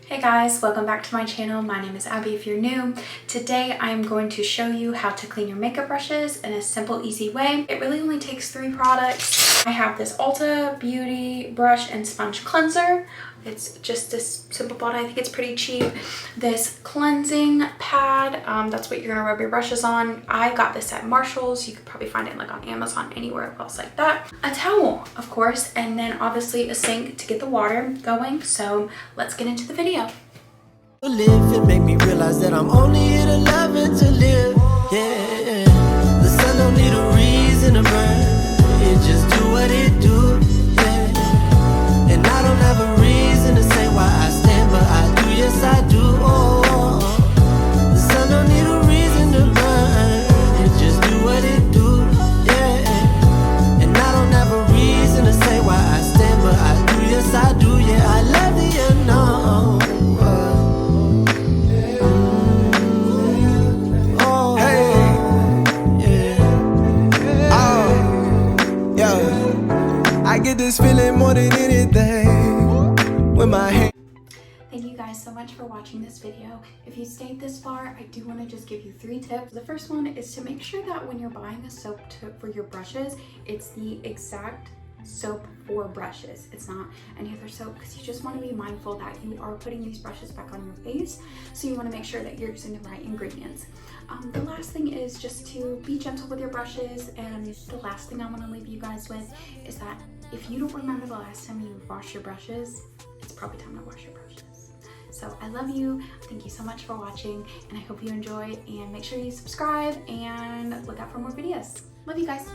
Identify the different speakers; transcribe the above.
Speaker 1: Hey guys, welcome back to my channel. My name is Abby if you're new. Today I'm going to show you how to clean your makeup brushes in a simple, easy way. It really only takes 3 products. I have this Ulta Beauty Brush and Sponge Cleanser. It's just this simple bottle. I think it's pretty cheap. This cleansing pad, that's what you're gonna rub your brushes on. I got this at Marshall's. You could probably find it like on Amazon, anywhere else like that. A towel, of course, and then obviously a sink to get the water going. So let's get into the video.
Speaker 2: Live, it make me realize that I'm only here to love and to live. Yeah, the sun don't need a reason to burn. It just do what it do. Yeah, and I don't have a reason to say why I stand, but I do. Yes, I do. Oh, the sun don't need a reason to burn. It just do what it do. Yeah, and I don't have a reason to say why I stand, but I do. Yes, I do. Yeah, I love the unknown. I get this feeling more than anything when my hand.
Speaker 1: Thank you guys so much for watching this video. If you stayed this far, I do want to just give you 3 tips. The first one is to make sure that when you're buying a soap for your brushes, it's the exact soap for brushes. It's not any other soap, because you just want to be mindful that you are putting these brushes back on your face, so you want to make sure that you're using the right ingredients. The last thing is just to be gentle with your brushes, and the last thing I want to leave you guys with is that if you don't remember the last time you washed your brushes, it's probably time to wash your brushes. So I love you, thank you so much for watching, and I hope you enjoy, and make sure you subscribe and look out for more videos. Love you guys.